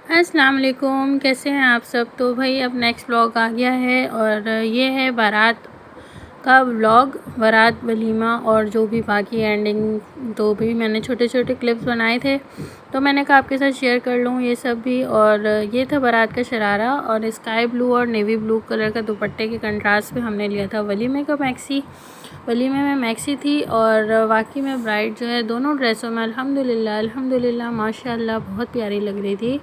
अस्सलाम वालेकुम, कैसे हैं आप सब। तो भाई अब नेक्स्ट व्लॉग आ गया है और ये है बारात का व्लॉग, बारात वलीमा और जो भी बाकी एंडिंग तो भी मैंने छोटे छोटे क्लिप्स बनाए थे तो मैंने कहा आपके साथ शेयर कर लूँ ये सब भी। और ये था बारात का शरारा और स्काई ब्लू और नेवी ब्लू कलर का दुपट्टे के कंट्रास्ट पे हमने लिया था वलीमे का मैक्सी। वलीमे में मैक्सी थी और वाकई में ब्राइड जो है दोनों ड्रेसों में अल्हम्दुलिल्लाह माशाल्लाह बहुत प्यारी लग रही थी।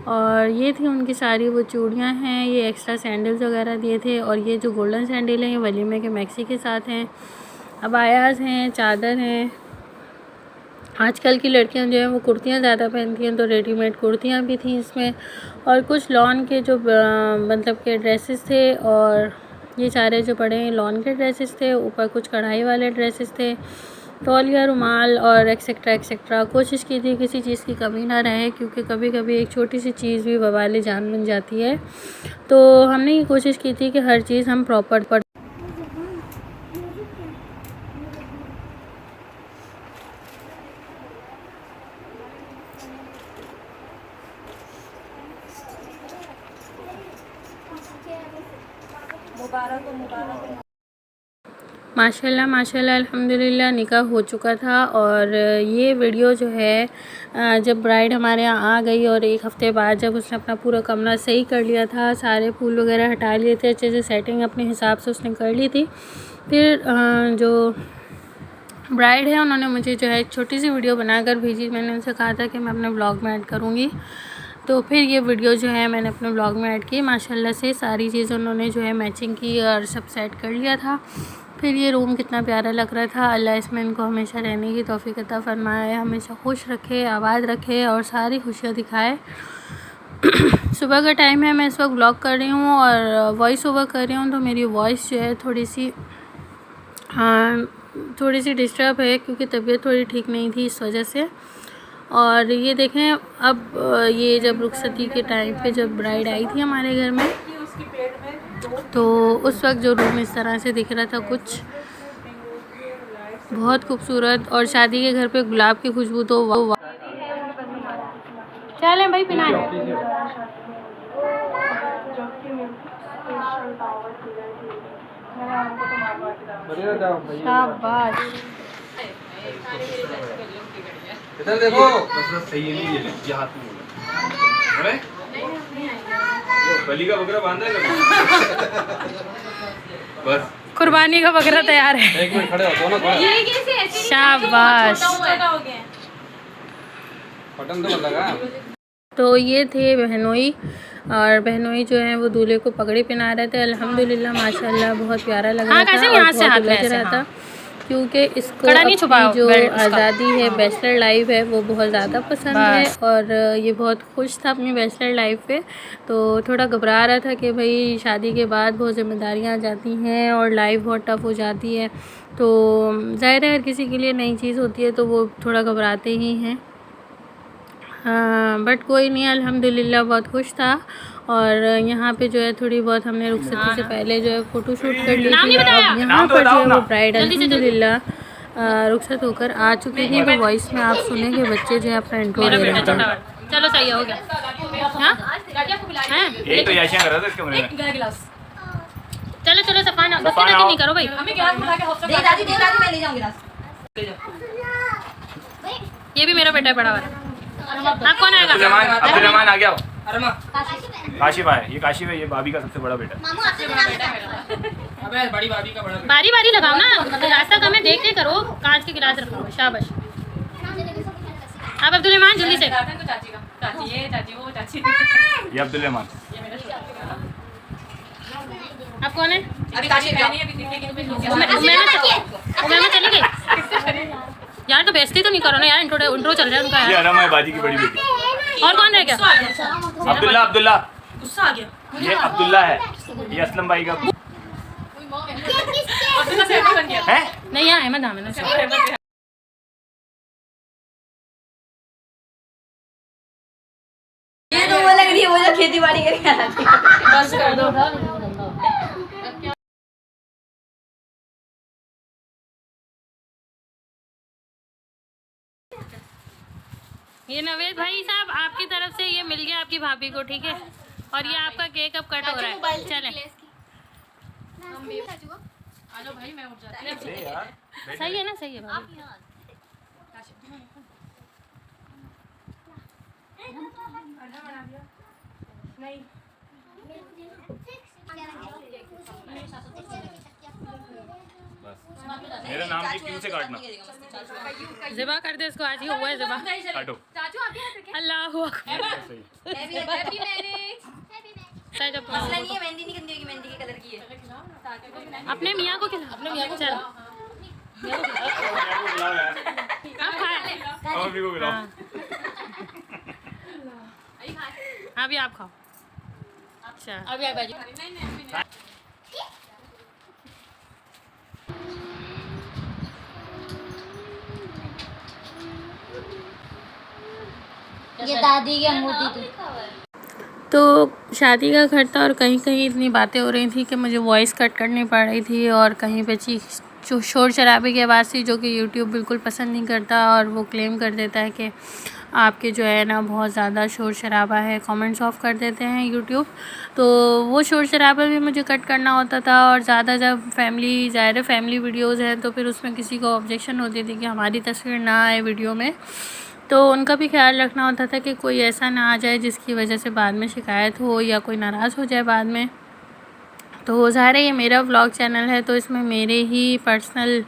और ये थी उनकी सारी वो चूड़ियाँ हैं, ये एक्स्ट्रा सैंडल्स वगैरह दिए थे और ये जो गोल्डन सैंडल हैं ये वलीमे के मैक्सी के साथ हैं। अबायाज़ हैं, चादर हैं। आजकल की लड़कियां जो हैं वो कुर्तियाँ ज़्यादा पहनती हैं तो रेडीमेड कुर्तियाँ भी थी इसमें और कुछ लॉन के जो मतलब के ड्रेसेस थे और ये सारे जो पड़े हैं लॉन के ड्रेसेस थे, ऊपर कुछ कढ़ाई वाले ड्रेसेस थे, तौलिया, रुमाल और एक्सेट्रा एक्सेट्रा। कोशिश की थी किसी चीज़ की कमी ना रहे क्योंकि कभी कभी एक छोटी सी चीज़ भी वबाल जान बन जाती है। तो हमने ये कोशिश की थी कि हर चीज़ हम प्रॉपर माशाल्लाह माशाल्लाह अल्हम्दुलिल्लाह निकाह हो चुका था। और ये वीडियो जो है जब ब्राइड हमारे यहाँ आ गई और एक हफ़्ते बाद जब उसने अपना पूरा कमरा सही कर लिया था, सारे फूल वगैरह हटा लिए थे, अच्छे से सेटिंग अपने हिसाब से उसने कर ली थी, फिर जो ब्राइड है उन्होंने मुझे जो है एक छोटी सी वीडियो बनाकर भेजी। मैंने उनसे कहा था कि मैं अपने ब्लॉग में ऐड करूँगी, तो फिर ये वीडियो जो है मैंने अपने ब्लॉग में ऐड की। माशाल्लाह से सारी चीज़ उन्होंने जो है मैचिंग की और सब सेट कर लिया था। फिर ये रूम कितना प्यारा लग रहा था। अल्लाह इसमें इनको हमेशा रहने की तौफीक अता फरमाए, हमेशा खुश रखे, आबाद रखे और सारी खुशियाँ दिखाए। सुबह का टाइम है, मैं इस वक्त ब्लॉग कर रही हूँ और वॉइस ओवर कर रही हूँ तो मेरी वॉइस जो है थोड़ी सी डिस्टर्ब है क्योंकि तबीयत थोड़ी ठीक नहीं थी इस वजह से। और ये देखें अब ये जब रुखसती के टाइम पे जब ब्राइड आई थी हमारे घर में तो उस वक्त जो रूम इस तरह से दिख रहा था कुछ बहुत खूबसूरत। और शादी के घर पे गुलाब की खुशबू तो वाह। चलें भाई पिना शाबाश। इधर देखो बस सही है नहीं ये हाथ में बोला बलि का बकरा बांधा है बस कुर्बानी का बकरा तैयार है। एक मिनट खड़े हो दोनों थोड़ा शाबाश। बटन तो लगा। तो ये थे बहनोई और बहनोई जो है वो दूल्हे को पगड़ी पहना रहे थे। अल्हम्दुलिल्लाह माशाल्लाह बहुत प्यारा लग रहा था और बहुत उलझ रहा था क्योंकि इसको अपनी जो आज़ादी है बैचलर लाइफ है वो बहुत ज़्यादा पसंद है और ये बहुत खुश था अपनी बैचलर लाइफ पे। तो थोड़ा घबरा रहा था कि भाई शादी के बाद बहुत ज़िम्मेदारियाँ आ जाती हैं और लाइफ बहुत टफ़ हो जाती है। तो ज़ाहिर है हर किसी के लिए नई चीज़ होती है तो वो थोड़ा घबराते ही हैं। हाँ बट कोई नहीं, अल्हम्दुलिल्लाह बहुत खुश था। और यहाँ पे जो है थोड़ी बहुत हमने रुखसती से पहले जो है फ़ोटो शूट कर ली थी। अब यहाँ पर जो है वो ब्राइड अल्हम्दुलिल्लाह रुखसत होकर आ चुकी थी। तो वॉइस में आप सुनेंगे बच्चे जो है अपना इंट्रो दे रहे थे। चलो सही हो गया। यही तो याशियां कर रहा था इस कमरे में। चलो चलो सफाना नहीं करो भाई। ये भी मेरा बेटा है बड़ा वाला। आप कौन आएगा? अब्दुलरहमान आ गया। काशिफ है, ये काशिफ है, ये भाभी का सबसे बड़ा बेटा। अबे बड़ी भाभी का बड़ा बारी बारी लगाओ ना, रास्ता कम है देख के करो। कांच के गिलास रखो। शाबाश। अब अब्दुलरहमान जल्दी से। ये अब्दुलरहमान। आप कौन है? अभी काशिफ उमैमा चली गई यार। तो बेइज्जती तो नहीं करो ना यार, इंट्रो चल रहा है उनका ये यार। अरमा है बाजी की बड़ी बेटी। और कौन रह गया? अब्दुल्ला गुस्सा आ गया। ये अब्दुल्ला है, ये असलम भाई का है। नहीं यहाँ अहमद नाम है ना। ये तो वो लग रही है वो जो खेती बाड़ी करके आती है। बस कर दो। ये नवेद भाई साहब आपकी तरफ से ये मिल गया आपकी भाभी को, ठीक है। और ये आपका केक अब कट हो रहा है। चले आ जाओ भाई, मैं उठ जाती हूँ। अरे यार सही है ना, सही है भाभी। मेरे नाम की क्यों से काटना। ज़िबा कर दे इसको, आज ही हुआ है ज़िबा। काटो। अल्लाह सही। Happy marriage. मसला नहीं है, मेहंदी नहीं करनी होगी, मेहंदी के कलर की है। अपने मियाँ को खिला, अपने मियाँ को चल बुलाओ यार। आप खाए। और भी को बुलाओ। हाँ। अभी आप खाओ। अच्छा अभी आ बाजी। ये दादी की अंगूठी थी। तो शादी का घर था और कहीं कहीं इतनी बातें हो रही थी कि मुझे वॉइस कट करनी पड़ रही थी, और कहीं पे जो शोर शराबे की आवाज़ थी जो कि यूट्यूब बिल्कुल पसंद नहीं करता, और वो क्लेम कर देता है कि आपके जो है ना बहुत ज़्यादा शोर शराबा है, कमेंट्स ऑफ कर देते हैं यूट्यूब। तो वो शोर शराबा भी मुझे कट करना होता था, और ज़्यादा जब फैमिली वीडियोज़ हैं तो फिर उसमें किसी को ऑब्जेक्शन होती थी कि हमारी तस्वीर ना आए वीडियो में, तो उनका भी ख्याल रखना होता था कि कोई ऐसा ना आ जाए जिसकी वजह से बाद में शिकायत हो या कोई नाराज़ हो जाए बाद में। तो ज़ाहिर है ये मेरा व्लॉग चैनल है, तो इसमें मेरे ही पर्सनल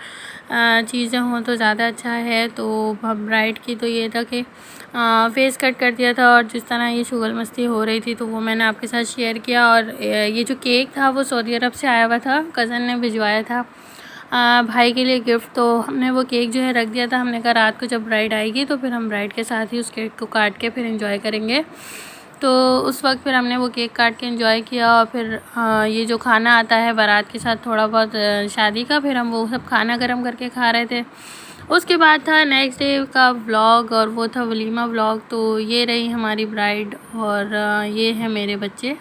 चीज़ें हों तो ज़्यादा अच्छा है। तो ब्राइड की तो ये था कि फेस कट कर दिया था, और जिस तरह ये शुगल मस्ती हो रही थी तो वो मैंने आपके साथ शेयर किया। और ये जो केक था वो सऊदी अरब से आया हुआ था, कज़न ने भिजवाया था भाई के लिए गिफ्ट। तो हमने वो केक जो है रख दिया था, हमने कहा रात को जब ब्राइड आएगी तो फिर हम ब्राइड के साथ ही उस केक को काट के फिर एंजॉय करेंगे। तो उस वक्त फिर हमने वो केक काट के एंजॉय किया, और फिर ये जो खाना आता है बारात के साथ थोड़ा बहुत शादी का, फिर हम वो सब खाना गर्म करके खा रहे थे। उसके बाद था नेक्स्ट डे का व्लॉग, और वो था वलीमा व्लॉग। तो ये रही हमारी ब्राइड, और ये है मेरे बच्चे।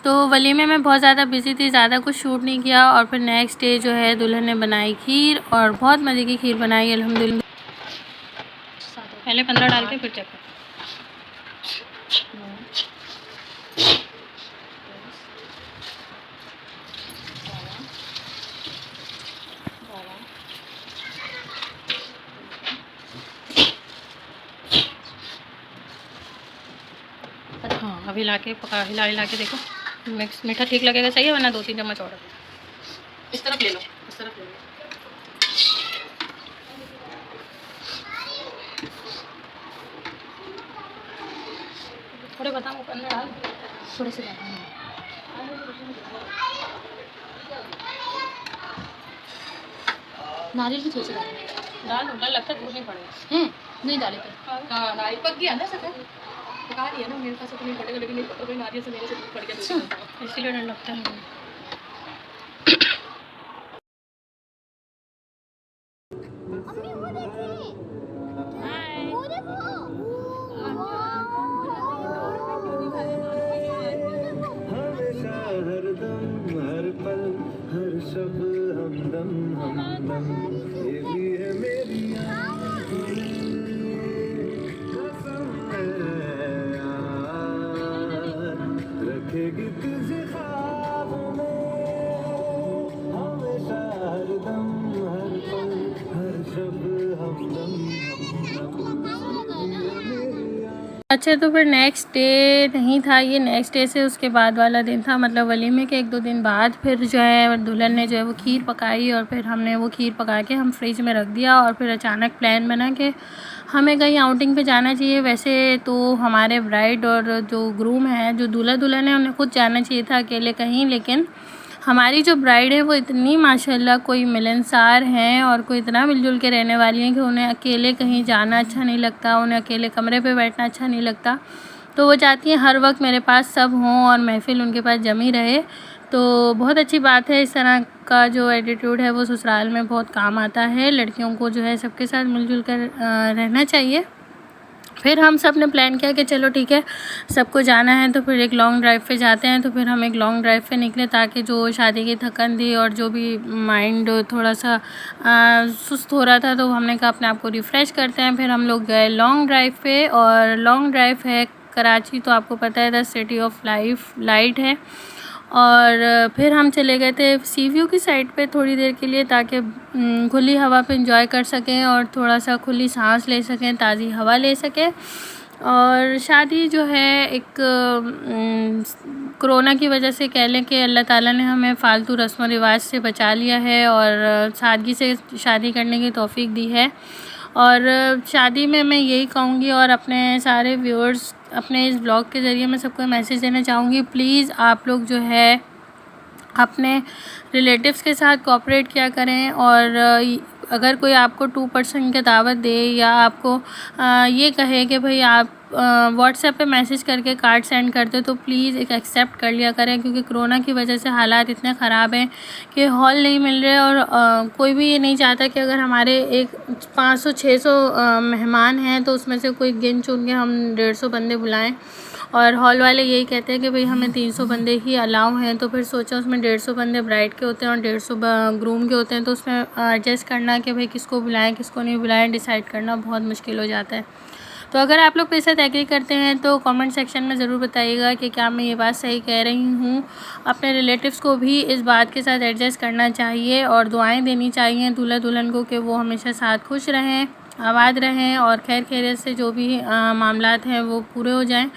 तो वलीमे में बहुत ज़्यादा बिजी थी, ज़्यादा कुछ शूट नहीं किया। और फिर नेक्स्ट डे जो है दुल्हन ने बनाई खीर, और बहुत मज़े की खीर बनाई अल्हम्दुलिल्लाह। पहले 15 डाल के फिर चेक कर। हाँ अभी लाके पका, हिला के देखो मिक्स मीठा ठीक लगेगा, सही है, वरना 2-3 चम्मच और। इस तरफ ले लो, इस तरफ ले लो। थोड़े बताओ ऊपर में डाल, थोड़े से डाल। नारियल भी थोड़ी सी डाल लगता है नहीं पड़ेगा। नहीं डाले तो हाँ, नारियल पक गया ना सफेद, पका दिया ना। मेरे पास तो नहीं पड़ेगा, लेकिन नहीं पता कोई नारियल से मेरे से पड़ गया, इसीलिए डर लगता है। हर पल हर शब हमदम ये भी है मेरी कसम है यार, रखेगी तुझे ख्वाब में हमेशा हरदम हर पल हर शब हमदम। अच्छा तो फिर नेक्स्ट डे नहीं था ये, नेक्स्ट डे से उसके बाद वाला दिन था, मतलब वलीमे के 1-2 दिन बाद फिर जो है दुल्हन ने जो है वो खीर पकाई, और फिर हमने वो खीर पका के हम फ्रिज में रख दिया। और फिर अचानक प्लान बना कि हमें कहीं आउटिंग पे जाना चाहिए। वैसे तो हमारे ब्राइड और जो ग्रूम है, जो दूल्हा दुल्हन है, उन्हें खुद जाना चाहिए था अकेले कहीं, लेकिन हमारी जो ब्राइड है वो इतनी माशाल्लाह कोई मिलनसार हैं और कोई इतना मिलजुल के रहने वाली हैं कि उन्हें अकेले कहीं जाना अच्छा नहीं लगता, उन्हें अकेले कमरे पे बैठना अच्छा नहीं लगता। तो वो चाहती हैं हर वक्त मेरे पास सब हों और महफ़िल उनके पास जमी रहे। तो बहुत अच्छी बात है, इस तरह का जो एटीट्यूड है वो ससुराल में बहुत काम आता है। लड़कियों को जो है सबके साथ मिलजुल कर रहना चाहिए। फिर हम सब ने प्लान किया कि चलो ठीक है, सबको जाना है तो फिर एक लॉन्ग ड्राइव पे जाते हैं। तो फिर हम एक लॉन्ग ड्राइव पे निकले ताकि जो शादी की थकन थी और जो भी माइंड थोड़ा सा सुस्त हो रहा था, तो हमने कहा अपने आप को रिफ़्रेश करते हैं। फिर हम लोग गए लॉन्ग ड्राइव पे, और लॉन्ग ड्राइव है कराची, तो आपको पता है द सिटी ऑफ लाइट है। और फिर हम चले गए थे सी व्यू की साइड पे थोड़ी देर के लिए, ताकि खुली हवा पे एंजॉय कर सकें और थोड़ा सा खुली सांस ले सकें, ताज़ी हवा ले सकें। और शादी जो है एक कोरोना की वजह से कह लें कि अल्लाह ताला ने हमें फ़ालतू रस्म व रिवाज से बचा लिया है और सादगी से शादी करने की तौफीक दी है। और शादी में मैं यही कहूँगी, और अपने सारे व्यूअर्स, अपने इस ब्लॉग के ज़रिए मैं सबको मैसेज देना चाहूँगी, प्लीज़ आप लोग जो है अपने रिलेटिव्स के साथ कोऑपरेट किया करें। और अगर कोई आपको 2% की दावत दे या आपको ये कहे कि भाई आप व्हाट्सएप पे मैसेज करके कार्ड सेंड कर दो, तो प्लीज़ एक एक्सेप्ट कर लिया करें, क्योंकि कोरोना की वजह से हालात इतने ख़राब हैं कि हॉल नहीं मिल रहे। और कोई भी ये नहीं चाहता कि अगर हमारे एक 500-600 मेहमान हैं तो उसमें से कोई गिन चुन के हम 150 बंदे बुलाएं। और हॉल वाले यही कहते हैं कि भाई हमें 300 बंदे ही अलाउ हैं। तो फिर सोचा उसमें 150 बंदे ब्राइड के होते हैं और 150 ग्रूम के होते हैं, तो उसमें एडजस्ट करना कि भाई किसको बुलाएं किसको नहीं बुलाएं, डिसाइड करना बहुत मुश्किल हो जाता है। तो अगर आप लोग मेरे साथ एग्री करते हैं तो कमेंट सेक्शन में ज़रूर बताइएगा कि क्या मैं ये बात सही कह रही हूँ। अपने रिलेटिव्स को भी इस बात के साथ एडजस्ट करना चाहिए और दुआएं देनी चाहिए दूल्हा दुल्हन को कि वो हमेशा साथ खुश रहें, आबाद रहें और खैर खैरियत से जो भी मामलात हैं वो पूरे हो जाएं।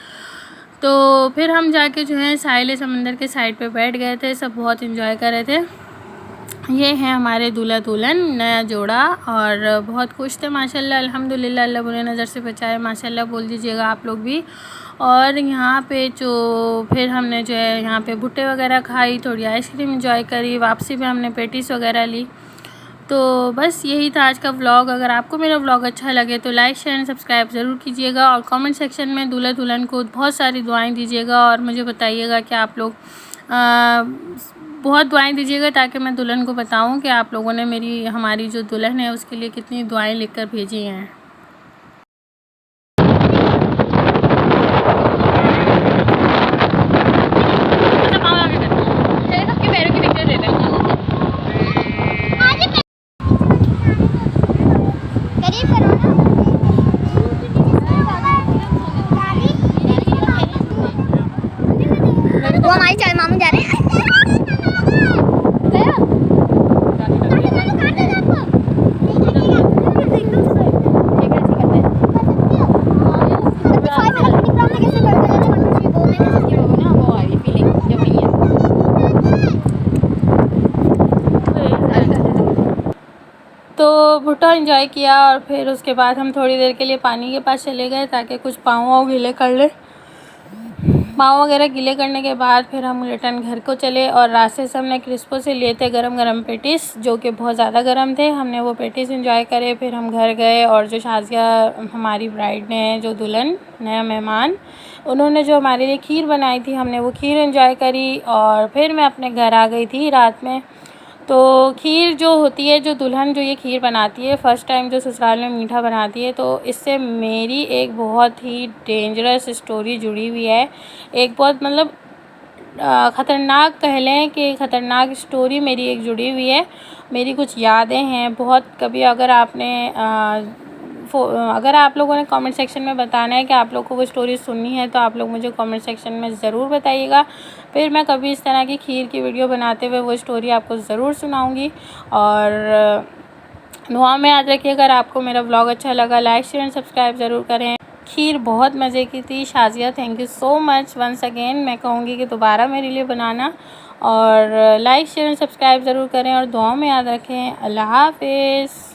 तो फिर हम जाके जो है साहिल समंदर के साइड पे बैठ गए थे, सब बहुत एंजॉय कर रहे थे। ये हैं हमारे दूल्हा दुल्हन, नया जोड़ा, और बहुत खुश थे माशाल्लाह अल्हम्दुलिल्लाह। अल्लाह बुरे नज़र से बचाए, माशाल्लाह बोल दीजिएगा आप लोग भी। और यहाँ पे जो फिर हमने जो है यहाँ पे भुट्टे वगैरह खाई, थोड़ी आइसक्रीम एंजॉय करी, वापसी में हमने पेटीज वगैरह ली। तो बस यही था आज का व्लॉग। अगर आपको मेरा व्लॉग अच्छा लगे तो लाइक शेयर एंड सब्सक्राइब ज़रूर कीजिएगा, और कमेंट सेक्शन में दूल्हा दुल्हन को बहुत सारी दुआएं दीजिएगा और मुझे बताइएगा कि आप लोग बहुत दुआएं दीजिएगा, ताकि मैं दुल्हन को बताऊं कि आप लोगों ने हमारी जो दुल्हन है उसके लिए कितनी दुआएं लिखकर भेजी हैं। वो हमारी चाय मामू जा रहे हैं। तो भुट्टा एंजॉय किया और फिर उसके बाद हम थोड़ी देर के लिए पानी के पास चले गए ताकि कुछ पाँव गीले कर ले। पाँव वगैरह गीले करने के बाद फिर हम रिटर्न घर को चले, और रास्ते से हमने क्रिस्पो से लिए थे गरम गरम पेटीज, जो कि बहुत ज़्यादा गरम थे। हमने वो पेटीज एंजॉय करे, फिर हम घर गए और जो शाजिया हमारी ब्राइड ने, जो दुल्हन नया मेहमान, उन्होंने जो हमारे लिए खीर बनाई थी, हमने वो खीर एंजॉय करी। और फिर मैं अपने घर आ गई थी रात में। तो खीर जो होती है, जो दुल्हन जो ये खीर बनाती है फ़र्स्ट टाइम जो ससुराल में मीठा बनाती है, तो इससे मेरी एक बहुत ही डेंजरस स्टोरी जुड़ी हुई है। एक बहुत मतलब ख़तरनाक कह लें कि ख़तरनाक स्टोरी मेरी एक जुड़ी हुई है। मेरी कुछ यादें हैं बहुत, कभी अगर आप लोगों ने कमेंट सेक्शन में बताना है कि आप लोग को वो स्टोरी सुननी है, तो आप लोग मुझे कमेंट सेक्शन में ज़रूर बताइएगा। फिर मैं कभी इस तरह की खीर की वीडियो बनाते हुए वो स्टोरी आपको ज़रूर सुनाऊंगी। और दुआ में याद रखिए, अगर आपको मेरा व्लॉग अच्छा लगा लाइक शेयर एंड सब्सक्राइब ज़रूर करें। खीर बहुत मज़े की थी। Shazia thank you so much once again. मैं कहूँगी कि दोबारा मेरे लिए बनाना, और लाइक शेयर एंड सब्सक्राइब ज़रूर करें और दुआओं में याद रखें। अल्लाह हाफ़िज़।